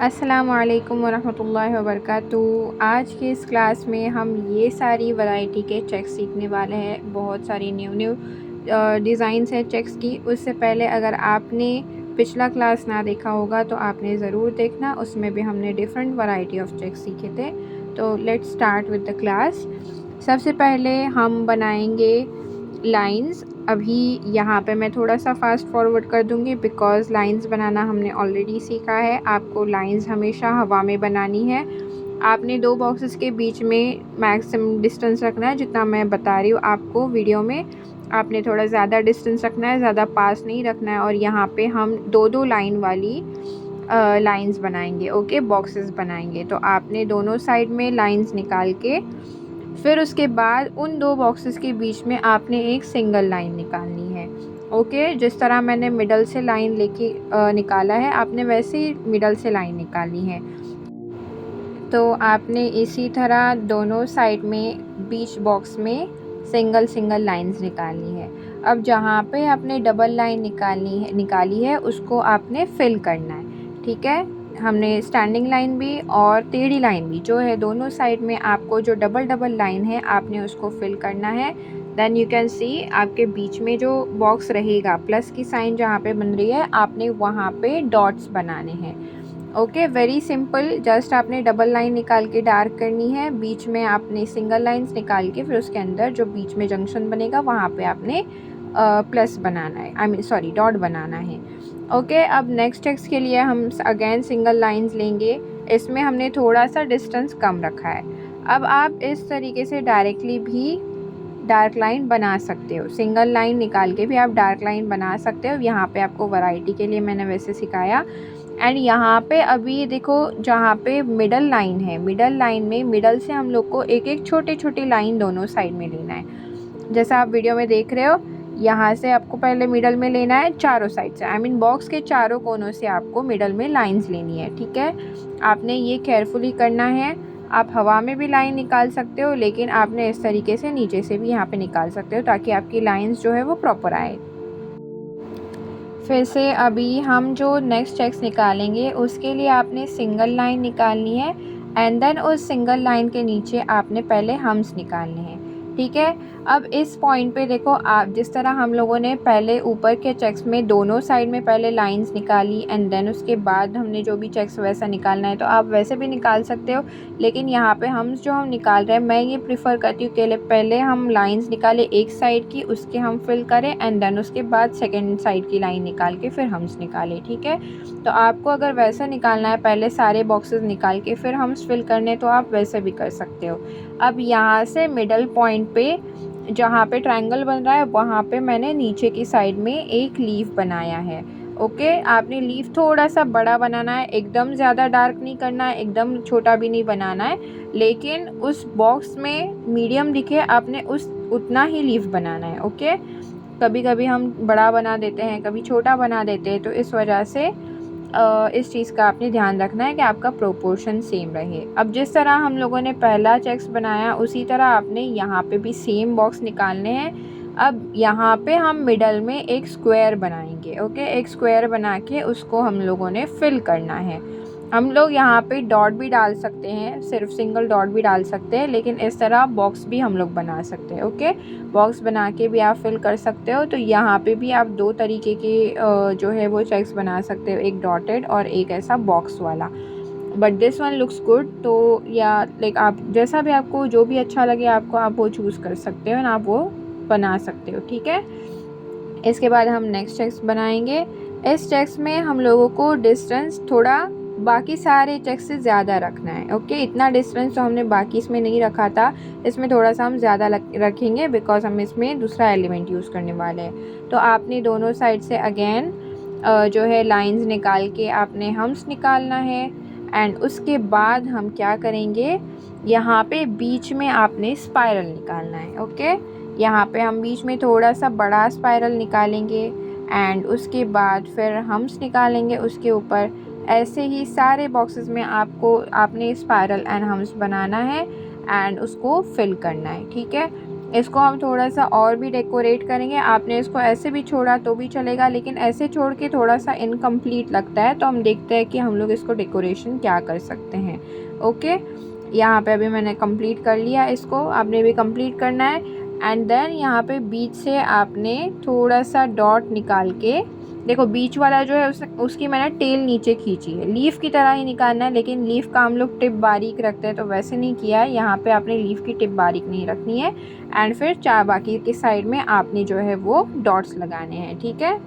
अस्सलामु अलैकुम वरहमतुल्लाहि वबरकातुहू। आज की इस क्लास में हम ये सारी वैरायटी के चेक्स सीखने वाले हैं। बहुत सारी न्यू न्यू डिज़ाइंस हैं चेक्स की। उससे पहले अगर आपने पिछला क्लास ना देखा होगा तो आपने ज़रूर देखना, उसमें भी हमने डिफरेंट वैरायटी ऑफ चेक्स सीखे थे। तो let's start with the class. सबसे पहले हम बनाएंगे लाइंस। अभी यहाँ पे मैं थोड़ा सा फास्ट फॉरवर्ड कर दूँगी बिकॉज़ लाइंस बनाना हमने ऑलरेडी सीखा है। आपको लाइंस हमेशा हवा में बनानी है। आपने दो बॉक्सेस के बीच में मैक्सिमम डिस्टेंस रखना है, जितना मैं बता रही हूँ आपको वीडियो में। आपने थोड़ा ज़्यादा डिस्टेंस रखना है, ज़्यादा पास नहीं रखना है। और यहाँ पे हम दो दो लाइन वाली लाइंस बनाएंगे, ओके, बॉक्सेस बनाएंगे। तो आपने दोनों साइड में लाइंस निकाल के फिर उसके बाद उन दो बॉक्सेस के बीच में आपने एक सिंगल लाइन निकालनी है, ओके। जिस तरह मैंने मिडल से लाइन लेके निकाला है, आपने वैसे ही मिडल से लाइन निकालनी है। तो आपने इसी तरह दोनों साइड में बीच बॉक्स में सिंगल सिंगल लाइंस निकालनी है। अब जहाँ पे आपने डबल लाइन निकाली है उसको आपने फिल करना है, ठीक है। हमने स्टैंडिंग लाइन भी और टेढ़ी लाइन भी जो है, दोनों साइड में आपको जो डबल डबल लाइन है आपने उसको फिल करना है। देन यू कैन सी आपके बीच में जो बॉक्स रहेगा, प्लस की साइन जहाँ पे बन रही है, आपने वहाँ पे डॉट्स बनाने हैं, ओके। Very simple. जस्ट आपने डबल लाइन निकाल के डार्क करनी है, बीच में आपने सिंगल लाइंस निकाल के फिर उसके अंदर जो बीच में जंक्शन बनेगा वहाँ पे आपने प्लस बनाना है, सॉरी डॉट बनाना है, ओके। अब नेक्स्ट टेक्स्ट के लिए हम अगेन सिंगल लाइंस लेंगे। इसमें हमने थोड़ा सा डिस्टेंस कम रखा है। अब आप इस तरीके से डायरेक्टली भी डार्क लाइन बना सकते हो, सिंगल लाइन निकाल के भी आप डार्क लाइन बना सकते हो। यहाँ पे आपको वैरायटी के लिए मैंने वैसे सिखाया। एंड यहाँ पे अभी देखो, जहाँ पे मिडल लाइन है, मिडल लाइन में मिडल से हम लोग को एक एक छोटी छोटी लाइन दोनों साइड में लेना है। जैसा आप वीडियो में देख रहे हो, यहाँ से आपको पहले मिडल में लेना है, चारों साइड से, आई मीन बॉक्स के चारों कोनों से आपको मिडल में लाइंस लेनी है, ठीक है। आपने ये केयरफुली करना है। आप हवा में भी लाइन निकाल सकते हो, लेकिन आपने इस तरीके से नीचे से भी यहाँ पे निकाल सकते हो ताकि आपकी लाइंस जो है वो प्रॉपर आए। फिर से अभी हम जो नेक्स्ट चेक्स निकालेंगे उसके लिए आपने सिंगल लाइन निकालनी है एंड देन उस सिंगल लाइन के नीचे आपने पहले हम्स निकालने हैं, ठीक है। अब इस पॉइंट पे देखो, आप जिस तरह हम लोगों ने पहले ऊपर के चेक्स में दोनों साइड में पहले लाइंस निकाली एंड देन उसके बाद हमने जो भी चेक्स वैसा निकालना है, तो आप वैसे भी निकाल सकते हो। लेकिन यहाँ पे हम्स जो हम निकाल रहे हैं, मैं ये प्रिफ़र करती हूँ कि पहले हम लाइंस निकाले एक साइड की, उसके हम फिल करें एंड देन उसके बाद सेकेंड साइड की लाइन निकाल के फिर हम्स निकालें, ठीक है। तो आपको अगर वैसा निकालना है, पहले सारे बॉक्सेस निकाल के फिर हम्स फिल करने, तो आप वैसे भी कर सकते हो। अब यहाँ से मिडल पॉइंट पे जहाँ पे ट्रायंगल बन रहा है, वहाँ पे मैंने नीचे की साइड में एक लीफ बनाया है, ओके। आपने लीफ थोड़ा सा बड़ा बनाना है, एकदम ज़्यादा डार्क नहीं करना है, एकदम छोटा भी नहीं बनाना है, लेकिन उस बॉक्स में मीडियम दिखे आपने उतना ही लीफ बनाना है, ओके। कभी कभी हम बड़ा बना देते हैं, कभी छोटा बना देते हैं, तो इस वजह से इस चीज़ का आपने ध्यान रखना है कि आपका प्रोपोर्शन सेम रहे। अब जिस तरह हम लोगों ने पहला चेक्स बनाया, उसी तरह आपने यहाँ पे भी सेम बॉक्स निकालने हैं। अब यहाँ पे हम मिडल में एक स्क्वायर बनाएंगे, ओके। एक स्क्वायर बना के उसको हम लोगों ने फिल करना है। हम लोग यहाँ पे डॉट भी डाल सकते हैं, सिर्फ सिंगल डॉट भी डाल सकते हैं, लेकिन इस तरह बॉक्स भी हम लोग बना सकते हैं, ओके। बॉक्स बना के भी आप फिल कर सकते हो। तो यहाँ पे भी आप दो तरीके के जो है वो चेक्स बना सकते हो, एक डॉटेड और एक ऐसा बॉक्स वाला। But this one looks good. तो या लाइक आप जैसा भी आपको जो भी अच्छा लगे आपको, आप वो चूज़ कर सकते हो ना, आप वो बना सकते हो, ठीक है। इसके बाद हम नेक्स्ट चेक्स बनाएंगे। इस चेक्स में हम लोगों को डिस्टेंस थोड़ा बाकी सारे चेक्स से ज़्यादा रखना है, ओके। इतना डिस्टेंस तो हमने बाकी इसमें नहीं रखा था, इसमें थोड़ा सा हम ज़्यादा रखेंगे बिकॉज हम इसमें दूसरा एलिमेंट यूज़ करने वाले हैं। तो आपने दोनों साइड से अगेन जो है लाइंस निकाल के आपने हम्स निकालना है एंड उसके बाद हम क्या करेंगे, यहाँ पे बीच में आपने स्पाइरल निकालना है, ओके। यहाँ पे हम बीच में थोड़ा सा बड़ा स्पाइरल निकालेंगे एंड उसके बाद फिर हम्स निकालेंगे उसके ऊपर। ऐसे ही सारे बॉक्सेस में आपने स्पाइरल एंड हम्स बनाना है एंड उसको फिल करना है, ठीक है। इसको हम थोड़ा सा और भी डेकोरेट करेंगे। आपने इसको ऐसे भी छोड़ा तो भी चलेगा, लेकिन ऐसे छोड़ के थोड़ा सा इनकम्प्लीट लगता है, तो हम देखते हैं कि हम लोग इसको डेकोरेशन क्या कर सकते हैं। ओके, यहाँ पे अभी मैंने कंप्लीट कर लिया, इसको आपने भी कंप्लीट करना है। एंड देन यहाँ पे बीच से आपने थोड़ा सा डॉट निकाल के, देखो बीच वाला जो है उसकी मैंने टेल नीचे खींची है, लीफ की तरह ही निकालना है, लेकिन लीफ का हम लोग टिप बारीक रखते हैं तो वैसे नहीं किया है। यहाँ पे आपने लीफ की टिप बारीक नहीं रखनी है। एंड फिर चार बाकी की साइड में आपने जो है वो डॉट्स लगाने हैं, ठीक है।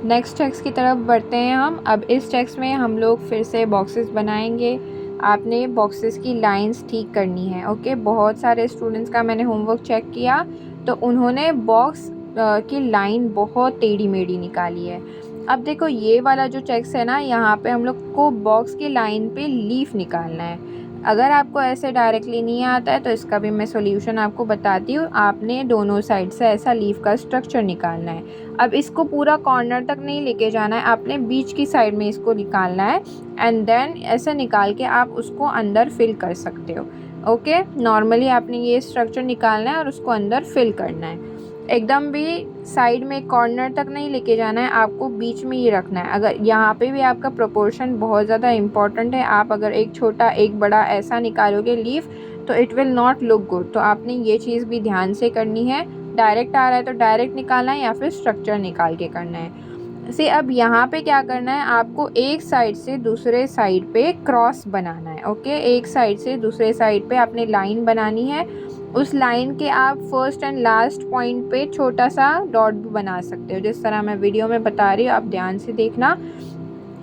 नेक्स्ट चेक्स की तरफ बढ़ते हैं हम। अब इस चेक्स में हम लोग फिर से बॉक्सेस बनाएंगे। आपने बॉक्सेस की लाइंस ठीक करनी है। ओके, बहुत सारे स्टूडेंट्स का मैंने होमवर्क चेक किया तो उन्होंने बॉक्स की लाइन बहुत टेढ़ी मेढ़ी निकाली है। अब देखो ये वाला जो चेक्स है ना, यहाँ पे हम लोग को बॉक्स की लाइन पे लीफ निकालना है। अगर आपको ऐसे डायरेक्टली नहीं आता है तो इसका भी मैं सॉल्यूशन आपको बताती हूँ। आपने दोनों साइड से ऐसा लीफ का स्ट्रक्चर निकालना है। अब इसको पूरा कॉर्नर तक नहीं लेके जाना है, आपने बीच की साइड में इसको निकालना है। एंड देन ऐसे निकाल के आप उसको अंदर फिल कर सकते हो। ओके, नॉर्मली आपने ये स्ट्रक्चर निकालना है और उसको अंदर फिल करना है। एकदम भी साइड में कॉर्नर तक नहीं लेके जाना है, आपको बीच में ही रखना है। अगर यहाँ पे भी आपका प्रोपोर्शन बहुत ज़्यादा इम्पॉर्टेंट है। आप अगर एक छोटा एक बड़ा ऐसा निकालोगे लीफ तो it will not look good. तो आपने ये चीज़ भी ध्यान से करनी है। डायरेक्ट आ रहा है तो डायरेक्ट निकालना है या फिर स्ट्रक्चर निकाल के करना है। से अब यहाँ पे क्या करना है, आपको एक साइड से दूसरे साइड पे क्रॉस बनाना है। ओके, एक साइड से दूसरे साइड पे आपने लाइन बनानी है। उस लाइन के आप फर्स्ट एंड लास्ट पॉइंट पे छोटा सा डॉट भी बना सकते हो, जिस तरह मैं वीडियो में बता रही हूँ, आप ध्यान से देखना।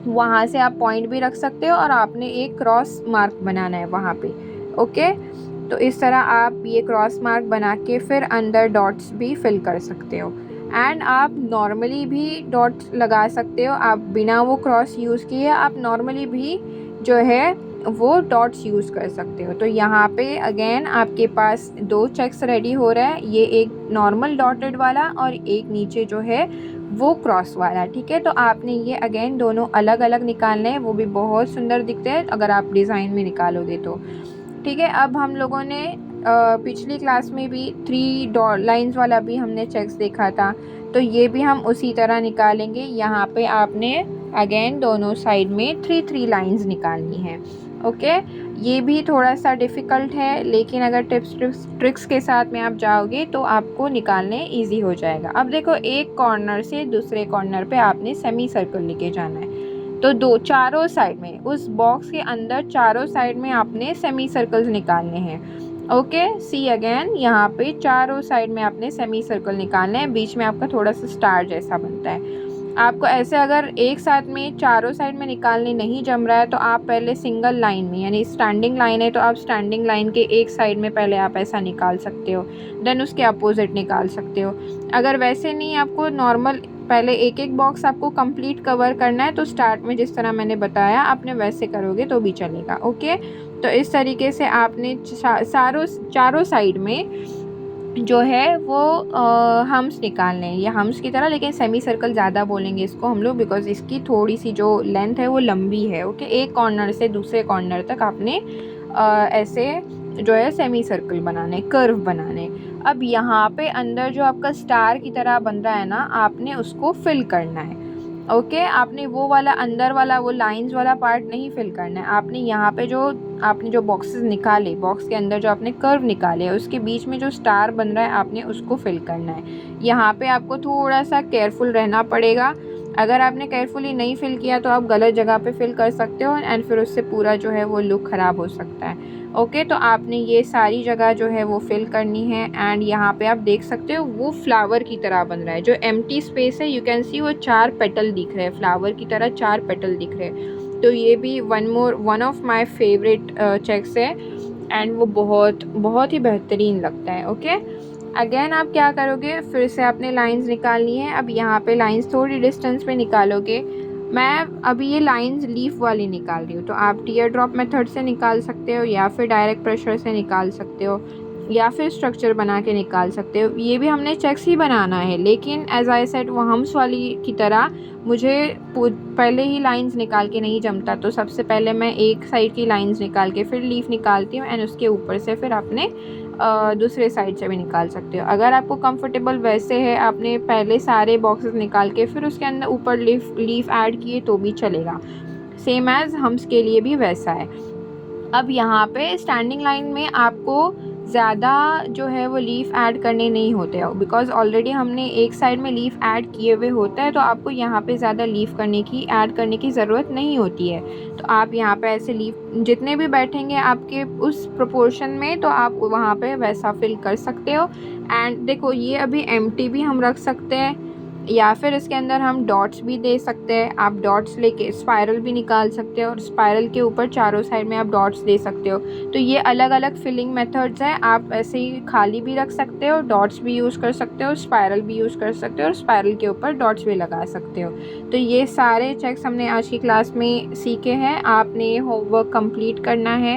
वहाँ से आप पॉइंट भी रख सकते हो और आपने एक क्रॉस मार्क बनाना है वहाँ पे। ओके, तो इस तरह आप ये क्रॉस मार्क बना के फिर अंदर डॉट्स भी फिल कर सकते हो। एंड आप नॉर्मली भी डॉट्स लगा सकते हो, आप बिना वो क्रॉस यूज़ किए आप नॉर्मली भी जो है वो डॉट्स यूज़ कर सकते हो। तो यहाँ पे अगेन आपके पास दो चेक्स रेडी हो रहा है, ये एक नॉर्मल डॉटेड वाला और एक नीचे जो है वो क्रॉस वाला, ठीक है। तो आपने ये अगेन दोनों अलग अलग निकालने हैं, वो भी बहुत सुंदर दिखते हैं अगर आप डिज़ाइन में निकालोगे तो, ठीक है। अब हम लोगों ने पिछली क्लास में भी 3 डॉट लाइंस वाला भी हमने चेक्स देखा था, तो ये भी हम उसी तरह निकालेंगे। यहाँ पे आपने अगेन दोनों साइड में 3 लाइंस निकालनी है। ओके, ये भी थोड़ा सा डिफ़िकल्ट है, लेकिन अगर टिप्स ट्रिक्स के साथ में आप जाओगे तो आपको निकालने इजी हो जाएगा। अब देखो एक कॉर्नर से दूसरे कॉर्नर पे आपने सेमी सर्कल लेके जाना है, तो दो चारों साइड में उस बॉक्स के अंदर चारों साइड में आपने सेमी सर्कल्स निकालने हैं। ओके, सी अगेन यहाँ पे चारों साइड में आपने सेमी सर्कल निकालने हैं, बीच में आपका थोड़ा सा स्टार जैसा बनता है। आपको ऐसे अगर एक साथ में चारों साइड में निकालने नहीं जम रहा है तो आप पहले सिंगल लाइन में, यानी स्टैंडिंग लाइन है तो आप स्टैंडिंग लाइन के एक साइड में पहले आप ऐसा निकाल सकते हो, देन उसके अपोजिट निकाल सकते हो। अगर वैसे नहीं, आपको नॉर्मल पहले एक एक बॉक्स आपको कंप्लीट कवर करना है तो स्टार्ट में जिस तरह मैंने बताया आपने वैसे करोगे तो भी चलेगा। ओके, तो इस तरीके से आपने चारों साइड में जो है वो हम्स निकालने हैं, या हम्स की तरह, लेकिन सेमी सर्कल ज़्यादा बोलेंगे इसको हम लोग, बिकॉज इसकी थोड़ी सी जो लेंथ है वो लंबी है। ओके, एक कॉर्नर से दूसरे कॉर्नर तक आपने ऐसे जो है सेमी सर्कल बनाने, कर्व बनाने। अब यहाँ पे अंदर जो आपका स्टार की तरह बन रहा है ना, आपने उसको फिल करना है। ओके, आपने वो वाला अंदर वाला वो लाइंस वाला पार्ट नहीं फिल करना है। आपने यहाँ पे जो आपने जो बॉक्सेस निकाले, बॉक्स के अंदर जो आपने कर्व निकाले है, उसके बीच में जो स्टार बन रहा है आपने उसको फिल करना है। यहाँ पे आपको थोड़ा सा केयरफुल रहना पड़ेगा। अगर आपने केयरफुली नहीं फिल किया तो आप गलत जगह पे फिल कर सकते हो एंड फिर उससे पूरा जो है वो लुक ख़राब हो सकता है। ओके, तो आपने ये सारी जगह जो है वो फिल करनी है। एंड यहाँ पे आप देख सकते हो वो फ्लावर की तरह बन रहा है, जो एम्प्टी स्पेस है यू कैन सी वो 4 पेटल दिख रहे हैं, फ्लावर की तरह 4 पेटल दिख रहे हैं। तो ये भी one of my favourite checks है एंड वो बहुत ही बेहतरीन लगता है। ओके, अगेन आप क्या करोगे, फिर से आपने लाइंस निकालनी है। अब यहाँ पे लाइंस थोड़ी डिस्टेंस पे निकालोगे। मैं अभी ये लाइंस लीफ वाली निकाल रही हूँ, तो आप टीयर ड्रॉप मेथड से निकाल सकते हो या फिर डायरेक्ट प्रेशर से निकाल सकते हो या फिर स्ट्रक्चर बना के निकाल सकते हो। ये भी हमने चेक्स ही बनाना है, लेकिन एज आई सेड वो हम्स वाली की तरह मुझे पहले ही लाइंस निकाल के नहीं जमता, तो सबसे पहले मैं एक साइड की लाइंस निकाल के फिर लीफ निकालती हूँ एंड उसके ऊपर से फिर अपने दूसरे साइड से भी निकाल सकते हो। अगर आपको कंफर्टेबल वैसे है, आपने पहले सारे बॉक्सेस निकाल के फिर उसके अंदर ऊपर लीफ ऐड किए तो भी चलेगा। सेम एज़ हम्स के लिए भी वैसा है। अब यहाँ पे स्टैंडिंग लाइन में आपको ज़्यादा जो है वो लीफ ऐड करने नहीं होते हैं, बिकॉज़ ऑलरेडी हमने एक साइड में लीफ ऐड किए हुए होता है, तो आपको यहाँ पे ज़्यादा लीफ ऐड करने की ज़रूरत नहीं होती है। तो आप यहाँ पे ऐसे लीफ जितने भी बैठेंगे आपके उस प्रोपोर्शन में, तो आप वहाँ पे वैसा फिल कर सकते हो। एंड देखो ये अभी एम्प्टी भी हम रख सकते हैं, या फिर इसके अंदर हम डॉट्स भी दे सकते हैं। आप डॉट्स लेके स्पाइरल भी निकाल सकते हो और स्पाइरल के ऊपर चारों साइड में आप डॉट्स दे सकते हो। तो ये अलग अलग फिलिंग मेथड्स हैं। आप ऐसे ही खाली भी रख सकते हो, डॉट्स भी यूज़ कर सकते हो, स्पाइरल भी यूज़ कर सकते हो और स्पाइरल के ऊपर डॉट्स भी लगा सकते हो। तो ये सारे चेक्स हमने आज की क्लास में सीखे हैं। आपने होमवर्क कंप्लीट करना है।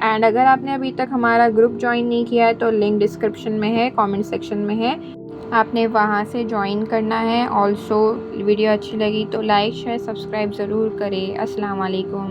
एंड अगर आपने अभी तक हमारा ग्रुप ज्वाइन नहीं किया है तो लिंक डिस्क्रिप्शन में है, कमेंट सेक्शन में है, आपने वहाँ से ज्वाइन करना है। ऑल्सो वीडियो अच्छी लगी तो लाइक शेयर सब्सक्राइब ज़रूर करें। अस्सलाम वालेकुम।